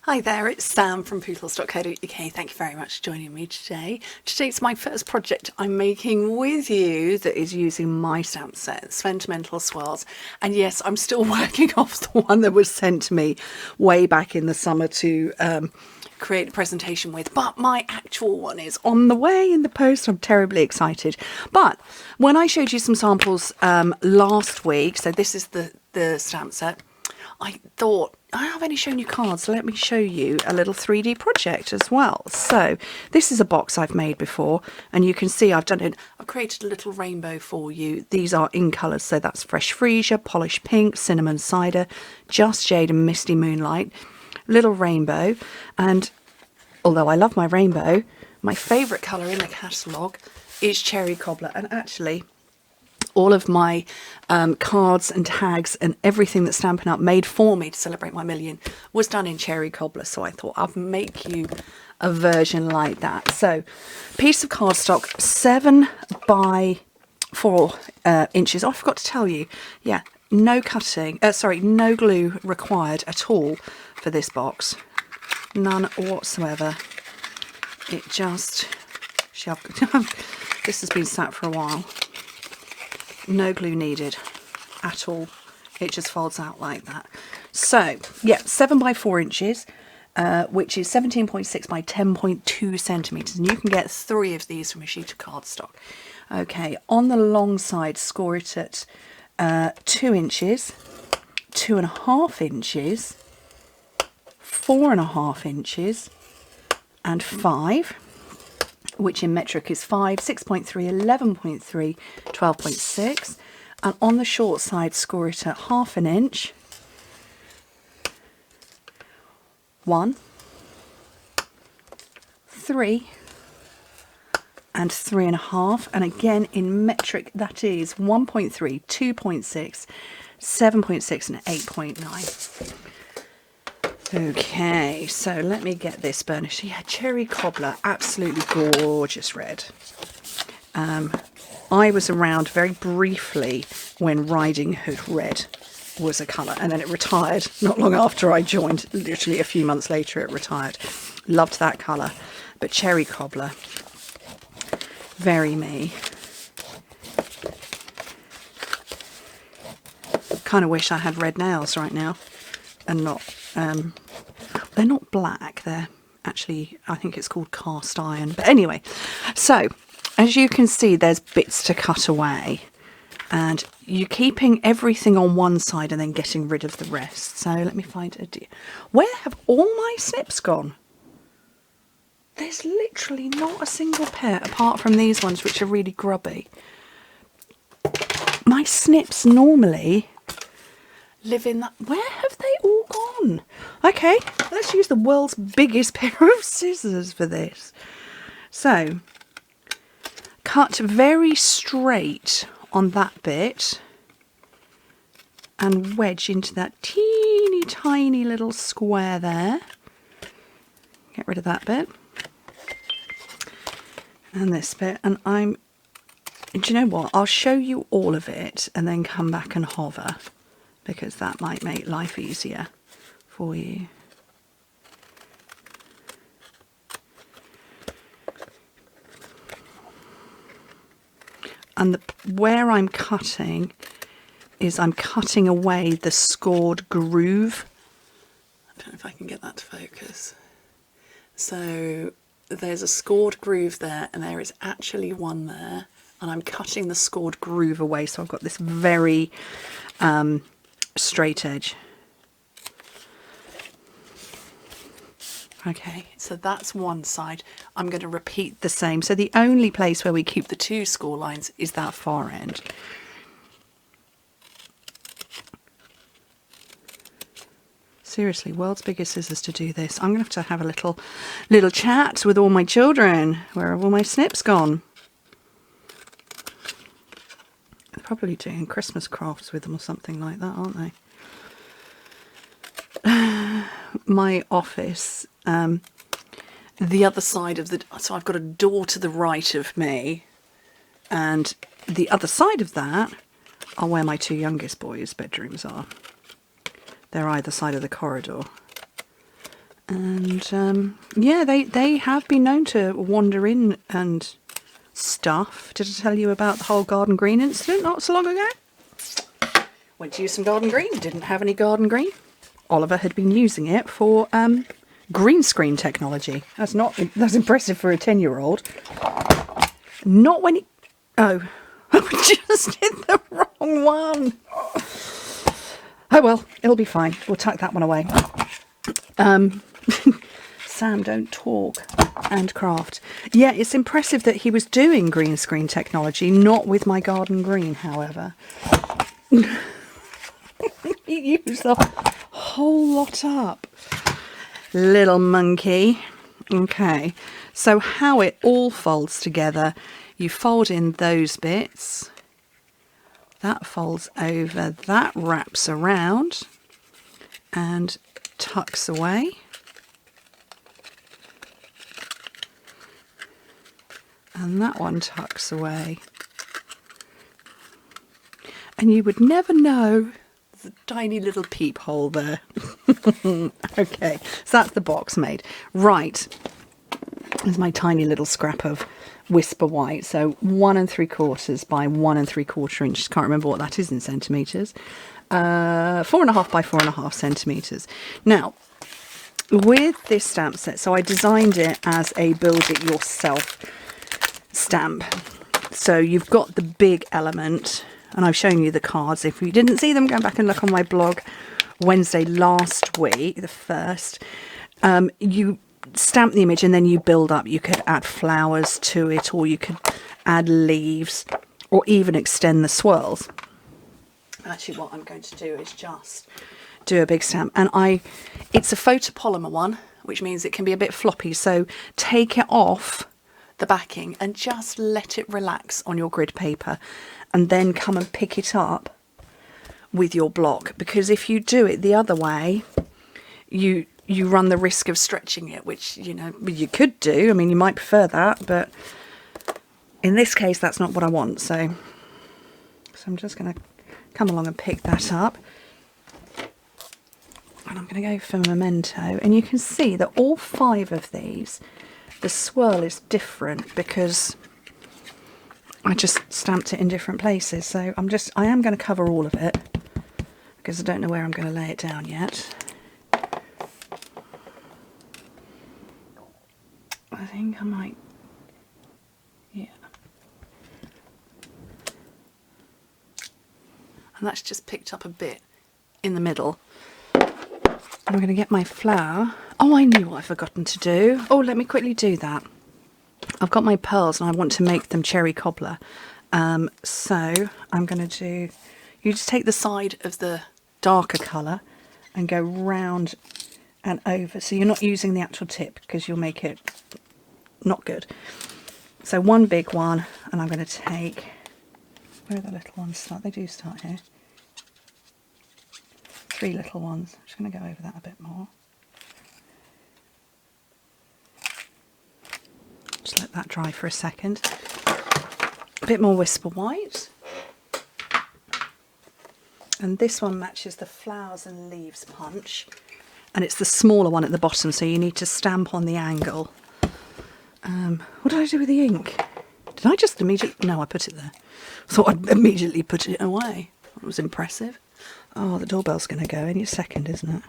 Hi there, it's Sam from Pootles.co.uk. Thank you very much for joining me today. Today's my first project I'm making with you that is using my stamp set, Sentimental Swirls. And yes, I'm still working off the one that was sent to me way back in the summer to create a presentation with, but my actual one is on the way in the post. I'm terribly excited. But when I showed you some samples last week, so this is the stamp set, I thought, I've only shown you cards, so let me show you a little 3D project as well. So this is a box I've made before, and you can see I've created a little rainbow for you. These are in colours, so that's Fresh Freesia, Polished Pink, Cinnamon Cider, Just Jade and Misty Moonlight. Little rainbow, and although I love my rainbow, my favourite colour in the catalogue is Cherry Cobbler, and actually all of my cards and tags and everything that Stampin' Up made for me to celebrate my million was done in Cherry Cobbler, so I thought I'd make you a version like that. So, piece of cardstock, 7 by 4 inches. Oh, I forgot to tell you, yeah, no glue required at all for this box. None whatsoever. It just, this has been sat for a while. No glue needed at all. It just folds out like that. So, yeah, 7 by 4 inches, which is 17.6 by 10.2 centimetres. And you can get 3 of these from a sheet of cardstock. Okay, on the long side, score it at 2 inches, 2.5 inches, 4.5 inches, and 5. Which in metric is 5, 6.3, 11.3, 12.6. And on the short side, score it at 1/2 inch, 1, 3, and 3.5. And again, in metric, that is 1.3, 2.6, 7.6, and 8.9. Okay, so let me get this burnished. Yeah, Cherry Cobbler, absolutely gorgeous red. I was around very briefly when Riding Hood Red was a colour, and then it retired not long after I joined. Literally a few months later it retired. Loved that colour, but Cherry Cobbler, very me. Kind of wish I had red nails right now and not... they're not black, they're actually, I think it's called cast iron. But anyway, so as you can see, there's bits to cut away, and you're keeping everything on one side and then getting rid of the rest. So let me find where have all my snips gone? There's literally not a single pair apart from these ones, which are really grubby. My snips normally live in that. Where have they all gone? Okay, let's use the world's biggest pair of scissors for this. So, cut very straight on that bit and wedge into that teeny tiny little square there. Get rid of that bit. And this bit. And do you know what? I'll show you all of it and then come back and hover, because that might make life easier for you. And where I'm cutting is I'm cutting away the scored groove. I don't know if I can get that to focus. So there's a scored groove there, and there is actually one there, and I'm cutting the scored groove away, so I've got this very straight edge. Okay, so that's one side. I'm going to repeat the same. So the only place where we keep the 2 score lines is that far end. Seriously, world's biggest scissors to do this. I'm going to have a little chat with all my children. Where have all my snips gone? They're probably doing Christmas crafts with them or something like that, aren't they? My office, the other side of so I've got a door to the right of me, and the other side of that are where my 2 youngest boys' bedrooms are. They're either side of the corridor. And yeah, they have been known to wander in and stuff. Did I tell you about the whole garden green incident not so long ago? Went to use some garden green, didn't have any garden green. Oliver had been using it for green screen technology. That's impressive for a 10-year-old. Not when he... Oh, I just hit the wrong one. Oh well, it'll be fine. We'll tuck that one away. Sam, don't talk and craft. Yeah, it's impressive that he was doing green screen technology, not with my garden green, however. He used the whole lot up. Little monkey. Okay, so how it all folds together, you fold in those bits. That folds over, that wraps around and tucks away. And that one tucks away. And you would never know the tiny little peephole there. Okay, so that's the box made. Right, there's my tiny little scrap of Whisper White. So 1 3/4 by 1 3/4 inches. Can't remember what that is in centimetres. 4.5 by 4.5 centimetres. Now, with this stamp set, so I designed it as a build-it-yourself stamp. So you've got the big element, and I've shown you the cards. If you didn't see them, go back and look on my blog Wednesday last week, the 1st. You stamp the image and then you build up. You could add flowers to it, or you could add leaves, or even extend the swirls. Actually, what I'm going to do is just do a big stamp, and it's a photopolymer one, which means it can be a bit floppy, so take it off the backing and just let it relax on your grid paper, and then come and pick it up with your block, because if you do it the other way, you run the risk of stretching it, which, you know, you could do. I mean, you might prefer that, but in this case, that's not what I want. So I'm just going to come along and pick that up. And I'm going to go for Memento. And you can see that all 5 of these, the swirl is different because I just stamped it in different places. So I am going to cover all of it because I don't know where I'm going to lay it down yet. I think I might, yeah. And that's just picked up a bit in the middle. I'm going to get my flower. Oh, I knew what I'd forgotten to do. Oh, let me quickly do that. I've got my pearls and I want to make them cherry cobbler. So I'm going to do, you just take the side of the darker colour and go round and over. So you're not using the actual tip because you'll make it not good. So one big one, and I'm going to take, where are the little ones start? They do start here. 3 little ones. I'm just going to go over that a bit more. Just let that dry for a second. A bit more Whisper White. And this one matches the Flowers and Leaves punch. And it's the smaller one at the bottom, so you need to stamp on the angle. What did I do with the ink? Did I just immediately... No, I put it there. Thought I'd immediately put it away. That was impressive. Oh, the doorbell's going to go any second, isn't it?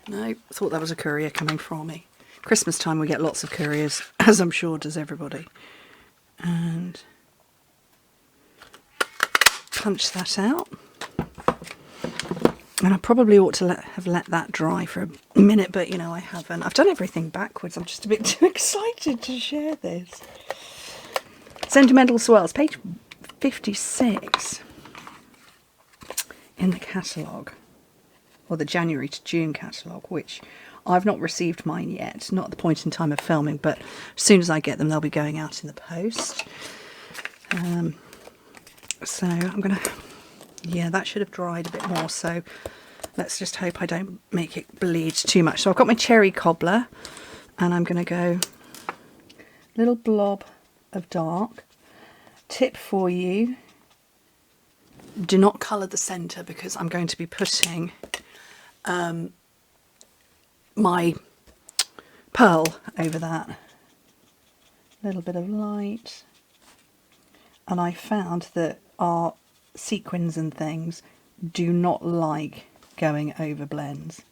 No, thought that was a courier coming for me. Christmas time we get lots of couriers, as I'm sure does everybody. And punch that out. And I probably ought to have let that dry for a minute, but you know, I haven't. I've done everything backwards. I'm just a bit too excited to share this. Sentimental Swirls, page 56 in the catalogue, or the January to June catalogue, which I've not received mine yet, not at the point in time of filming, but as soon as I get them, they'll be going out in the post. So I'm going to, yeah, that should have dried a bit more, so let's just hope I don't make it bleed too much. So I've got my cherry cobbler, and I'm going to go little blob of dark. Tip for you, do not colour the centre because I'm going to be putting my pearl over that. A little bit of light. And I found that our sequins and things do not like going over blends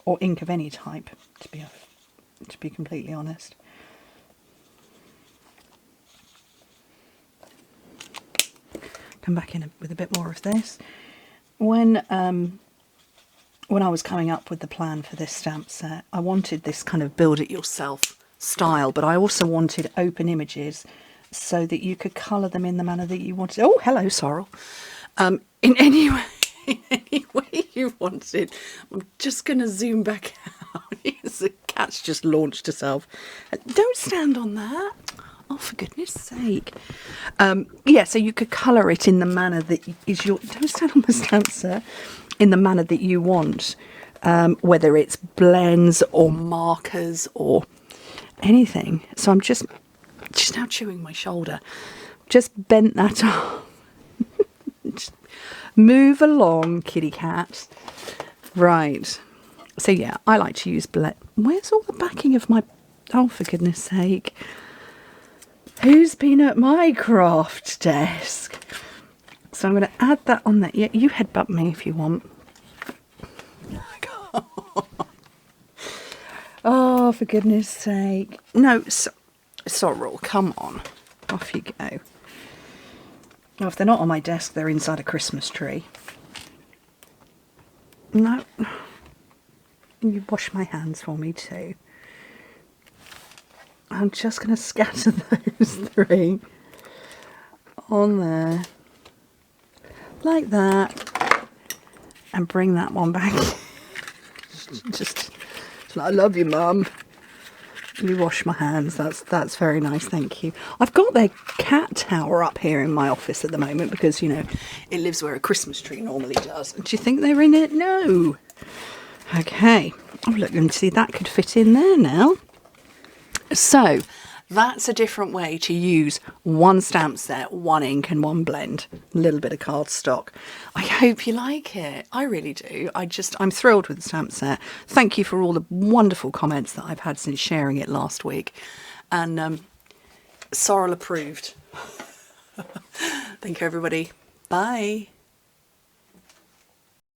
or ink of any type, to be completely honest. Come back in with a bit more of this. When I was coming up with the plan for this stamp set, I wanted this kind of build it yourself style, but I also wanted open images so that you could colour them in the manner that you wanted. Oh, hello, Sorrel. In any way you wanted. I'm just going to zoom back out. The cat's just launched herself. Don't stand on that. Oh, for goodness sake. Yeah, so you could colour it in the manner that is your... Don't stand on my stamp set. In the manner that you want. Whether it's blends or markers or anything. So I'm just now chewing my shoulder. Just bent that up. Just move along, kitty cat. Right. So yeah, I like to use blend. Where's all the backing of my... Oh, for goodness sake. Who's been at my craft desk? So I'm going to add that on there. Yeah, you headbutt me if you want. Oh, for goodness sake. No, Sorrel, come on. Off you go. Oh, if they're not on my desk, they're inside a Christmas tree. No. You wash my hands for me too. I'm just going to scatter those three on there. Like that. And bring that one back. just I love you, Mum. You wash my hands. That's very nice, thank you. I've got their cat tower up here in my office at the moment because, you know, it lives where a Christmas tree normally does. Do you think they're in it? No. Okay. Oh, look, and see, that could fit in there now. So that's a different way to use one stamp set, one ink and one blend. A little bit of cardstock. I hope you like it. I really do. I'm thrilled with the stamp set. Thank you for all the wonderful comments that I've had since sharing it last week. And Sorrel approved. Thank you, everybody. Bye.